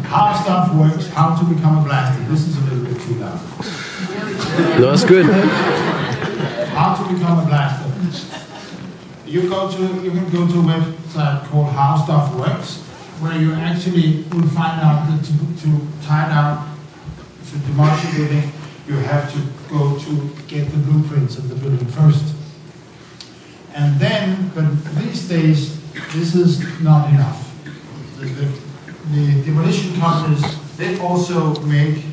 how stuff works, how to become a blaster. This is a little bit too loud. No, that's good. How to become a blaster. You can go to a website called How Stuff Works, where you actually will find out that to tie down, to demolish a building, you have to go to get the blueprints of the building first. And then, but these days, this is not enough. The demolition companies, they also make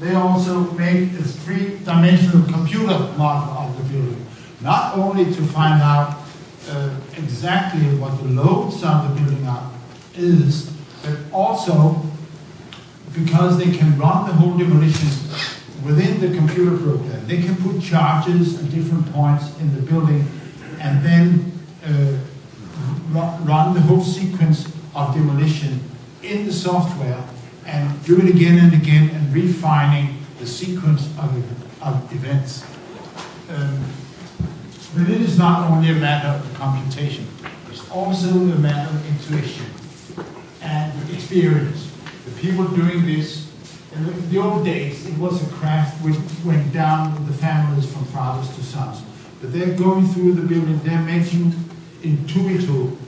a three-dimensional computer model of the building. Not only to find out exactly what the loads of the building is, but also because they can run the whole demolition within the computer program. They can put charges at different points in the building and then run the whole sequence of demolition in the software and do it again and again and refining the sequence of events. But it is not only a matter of computation, it's also a matter of intuition and experience. The people doing this, in the old days, it was a craft which went down with the families from fathers to sons. But they're going through the building, they're making intuitional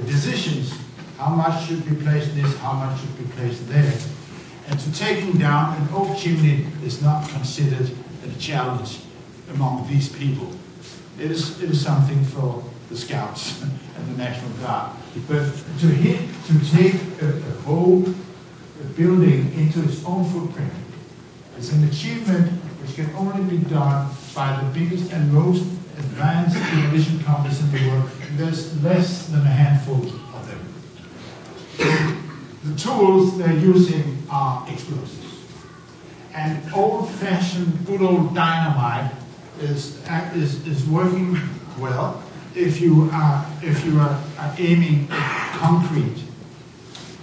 decisions. How much should be placed this, how much should be placed there. And to taking down an oak chimney is not considered a challenge among these people. It is something for the Scouts and the National Guard. But to take a whole building into its own footprint is an achievement which can only be done by the biggest and most advanced demolition companies in the world. There's less than a handful of them. The tools they're using are explosives. And old-fashioned, good old dynamite is working well if you are aiming at concrete.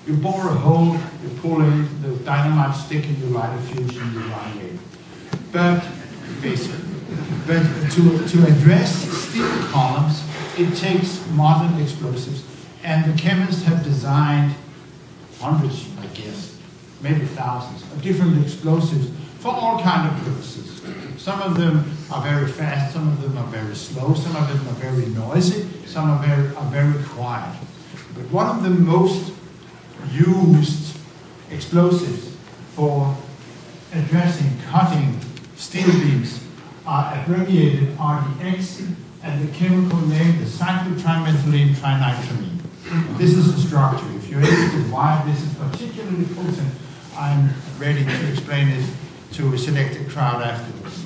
You bore a hole, you pull in the dynamite stick, and you light a fuse, and you run away. But basically, to address steel columns, it takes modern explosives, and the chemists have designed hundreds, I guess, maybe thousands of different explosives for all kinds of purposes. Some of them are very fast, some of them are very slow, some of them are very noisy, some are very quiet. But one of the most used explosives for addressing, cutting steel beams are abbreviated RDX, and the chemical name is cyclotrimethylene trinitramine. This is the structure. If you're interested why this is particularly potent, I'm ready to explain it to a selected crowd afterwards.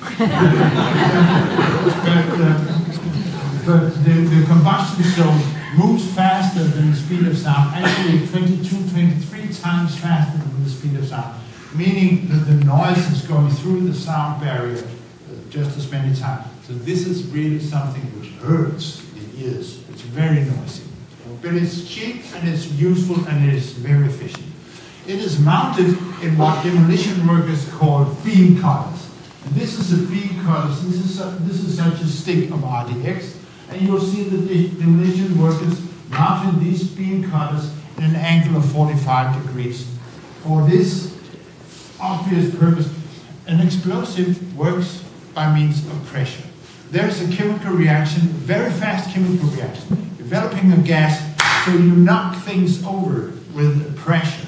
but the combustion zone moves faster than the speed of sound, actually 23 times faster than the speed of sound, meaning that the noise is going through the sound barrier just as many times. So this is really something which hurts the ears. It's very noisy. But it's cheap and it's useful and it is very efficient. It is mounted in what demolition workers call beam cutters. And this is a beam cutter. This is such a stick of RDX. And you'll see that the demolition workers mounted these beam cutters in an angle of 45 degrees for this obvious purpose. An explosive works by means of pressure. There is a chemical reaction, very fast chemical reaction, developing a gas, so you knock things over with pressure.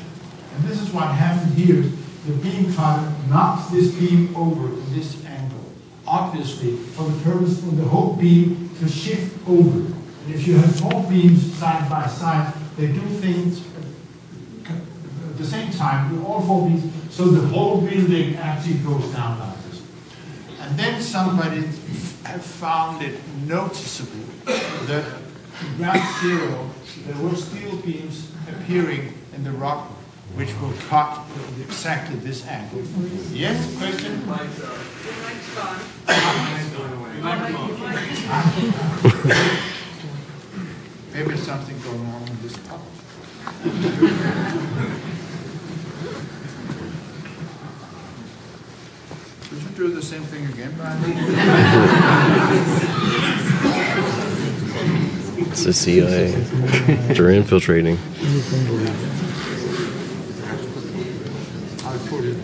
And this is what happened here. The beam cutter knocks this beam over in this angle, obviously for the purpose of the whole beam to shift over. And if you have four beams side by side, they do things at the same time with all four beams, so the whole building actually goes down like this. And then somebody have found it noticeable that in ground zero there were steel beams appearing in the rock which will cut exactly this angle. Yes, question? The mic's on. Maybe there's something going on with this puppet. Would you do the same thing again, Brian? It's the CIA. They're infiltrating.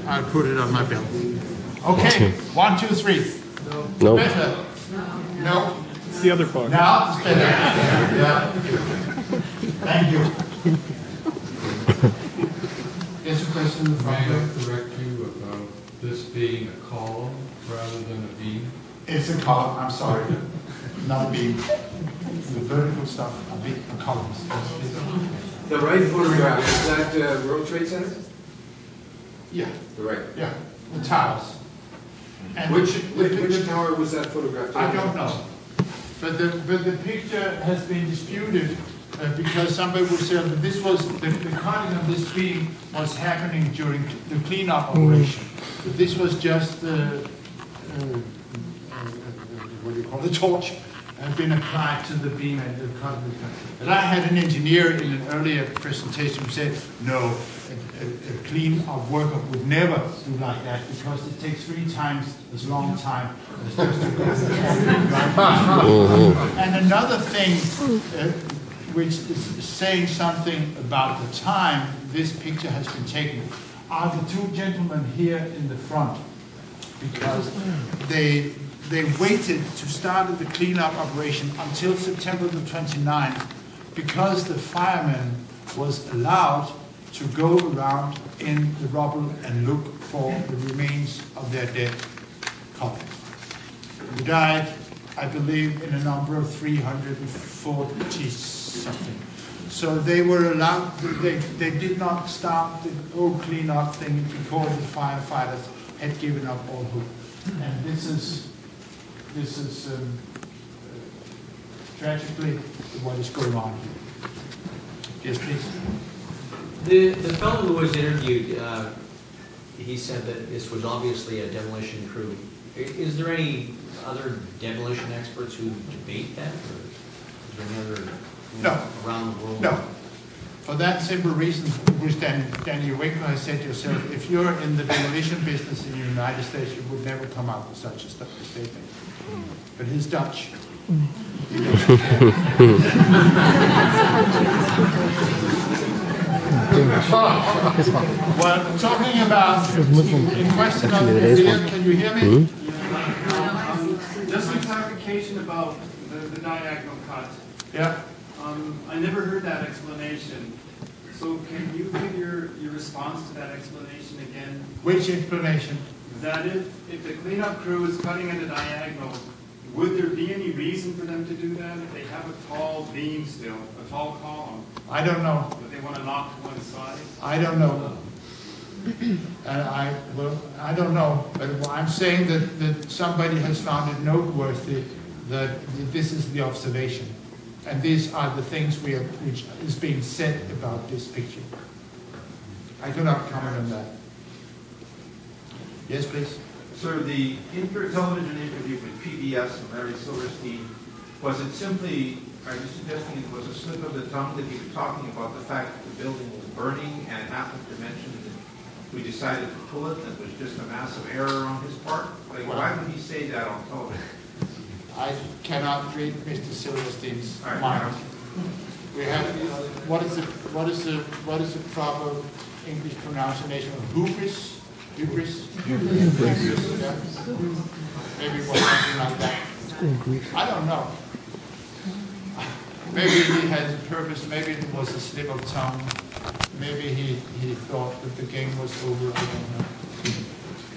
I'll put it on my belt. Okay, 1, 2, 3. No. Better. No. It's the other part. Now it's better. Yeah. Thank you. There's a question in the front. May I correct you about this being a column rather than a beam? It's a column, I'm sorry. Not a beam. The vertical stuff, a columns. The right photograph, is that World Trade Center? Yeah, The right. yeah, the towers. And Which tower was that photographed? I don't know. But the picture has been disputed because somebody would say that this was, the cutting of this beam was happening during the cleanup operation. But this was just, what do you call it, the torch had been applied to the beam and the cut. But I had an engineer in an earlier presentation who said, no, a clean-up worker would never do like that because it takes 3 times as long time as just to go. And another thing which is saying something about the time this picture has been taken are the 2 gentlemen here in the front, because they waited to start the cleanup operation until September the 29th because the firemen was allowed to go around in the rubble and look for the remains of their dead colleagues. They died, I believe, in a number of 340 something. So they were allowed, they did not start the whole cleanup thing because the firefighters had given up all hope. And this is tragically what is going on here. Yes, please. The fellow who was interviewed, he said that this was obviously a demolition crew. Is there any other demolition experts who debate that? Or is there any other around the world? No. For that simple reason, which Daniel Winkler has said yourself, if you're in the demolition business in the United States, you would never come out with such a statement. But he's Dutch. Well, talking about in question of the video, can you hear me? Just a clarification about the diagonal cut. Yeah. I never heard that explanation. So can you give your response to that explanation again? Which explanation? That if the cleanup crew is cutting at a diagonal, would there be any reason for them to do that if they have a tall beam still, a tall column? I don't know. Would they want to knock to one side? I don't know. I don't know. But I'm saying that somebody has found it noteworthy that this is the observation. And these are the things which is being said about this picture. I do not comment on that. Yes, please. Sir, the television interview with PBS and Larry Silverstein, was it simply, are you suggesting it was a slip of the tongue that he was talking about the fact that the building was burning and happened to mention that we decided to pull it and it was just a massive error on his part? Like, why would he say that on television? I cannot read Mr. Silverstein's mind. We have what is the proper English pronunciation of hubris? Hubris? Hubris. Yeah. Maybe something like that. I don't know. Maybe he had a purpose. Maybe it was a slip of tongue. Maybe he thought that the game was over. I don't know.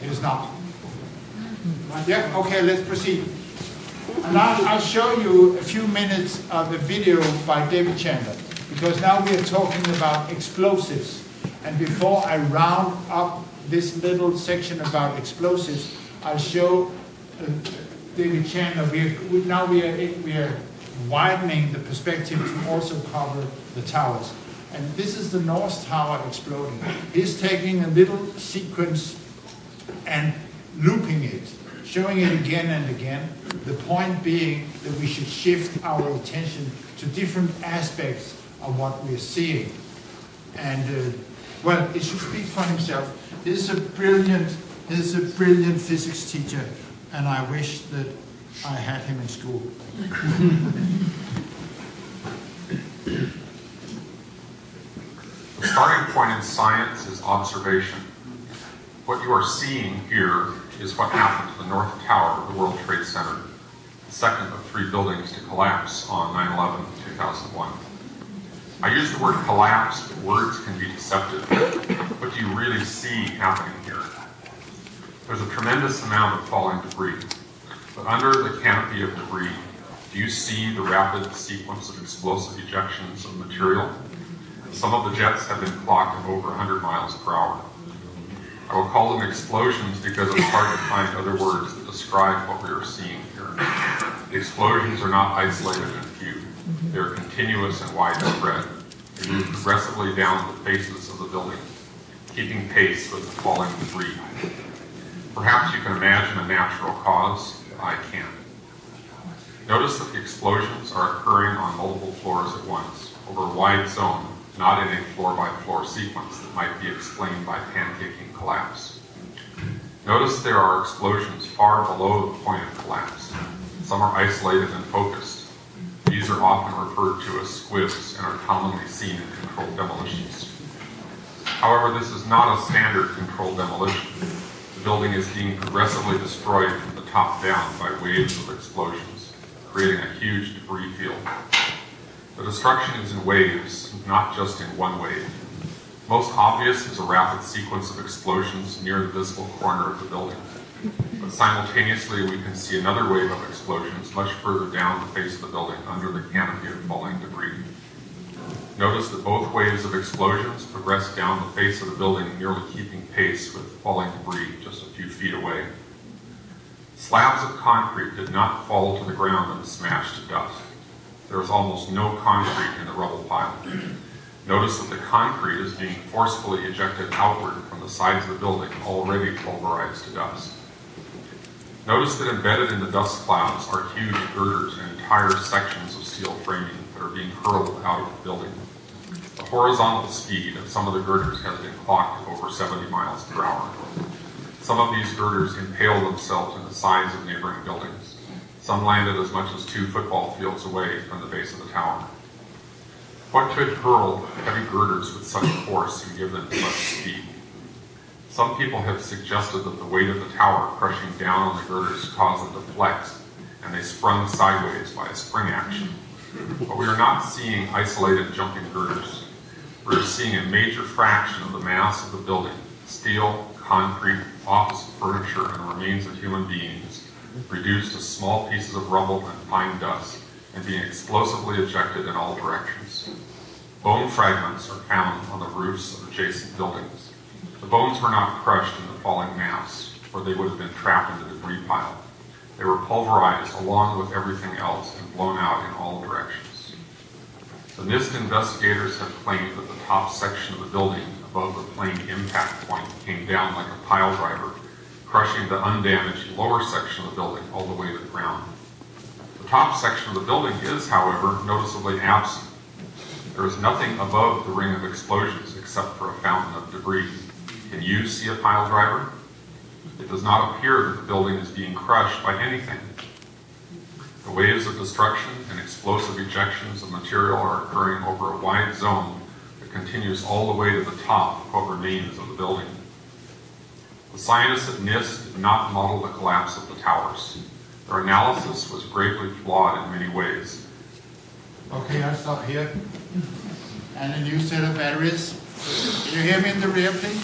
It is not. Yeah. Okay. Let's proceed. And I'll show you a few minutes of a video by David Chandler, because now we are talking about explosives. And before I round up this little section about explosives, I'll show David Chandler. Now we are widening the perspective to also cover the towers. And this is the North Tower exploding. He's taking a little sequence and looping it, showing it again and again. The point being that we should shift our attention to different aspects of what we're seeing. And well, it should speak for himself. He's a brilliant physics teacher, and I wish that I had him in school. point in science is observation. What you are seeing here is what happened to the North Tower of the World Trade Center, the second of 3 buildings to collapse on 9/11/2001. I use the word collapse, but words can be deceptive. What do you really see happening here? There's a tremendous amount of falling debris, but under the canopy of debris, do you see the rapid sequence of explosive ejections of material? Some of the jets have been clocked at over 100 miles per hour. I will call them explosions because it's hard to find other words that describe what we are seeing here. The explosions are not isolated and few. They are continuous and widespread. They move progressively down the faces of the building, keeping pace with the falling debris. Perhaps you can imagine a natural cause, but I can't. Notice that the explosions are occurring on multiple floors at once, over a wide zone, not in a floor-by-floor sequence that might be explained by pancaking collapse. Notice there are explosions far below the point of collapse. Some are isolated and focused. These are often referred to as squibs and are commonly seen in controlled demolitions. However, this is not a standard controlled demolition. The building is being progressively destroyed from the top down by waves of explosions, creating a huge debris field. The destruction is in waves, not just in one wave. Most obvious is a rapid sequence of explosions near the visible corner of the building. But simultaneously, we can see another wave of explosions much further down the face of the building under the canopy of falling debris. Notice that both waves of explosions progress down the face of the building, nearly keeping pace with falling debris just a few feet away. Slabs of concrete did not fall to the ground and smash to dust. There is almost no concrete in the rubble pile. Notice that the concrete is being forcefully ejected outward from the sides of the building, already pulverized to dust. Notice that embedded in the dust clouds are huge girders and entire sections of steel framing that are being hurled out of the building. The horizontal speed of some of the girders has been clocked at over 70 miles per hour. Some of these girders impale themselves in the sides of neighboring buildings. Some landed as much as 2 football fields away from the base of the tower. What could hurl heavy girders with such force and give them such speed? Some people have suggested that the weight of the tower crushing down on the girders caused them to flex, and they sprung sideways by a spring action. But we are not seeing isolated jumping girders. We are seeing a major fraction of the mass of the building, steel, concrete, office furniture, and remains of human beings, reduced to small pieces of rubble and fine dust, and being explosively ejected in all directions. Bone fragments are found on the roofs of adjacent buildings. The bones were not crushed in the falling mass, or they would have been trapped in the debris pile. They were pulverized along with everything else and blown out in all directions. The NIST investigators have claimed that the top section of the building above the plane impact point came down like a pile driver, crushing the undamaged lower section of the building all the way to the ground. The top section of the building is, however, noticeably absent. There is nothing above the ring of explosions except for a fountain of debris. Can you see a pile driver? It does not appear that the building is being crushed by anything. The waves of destruction and explosive ejections of material are occurring over a wide zone that continues all the way to the top of what remains of the building. The scientists at NIST did not model the collapse of the towers. Their analysis was gravely flawed in many ways. Okay, I'll stop here. And a new set of batteries. Can you hear me in the rear, please?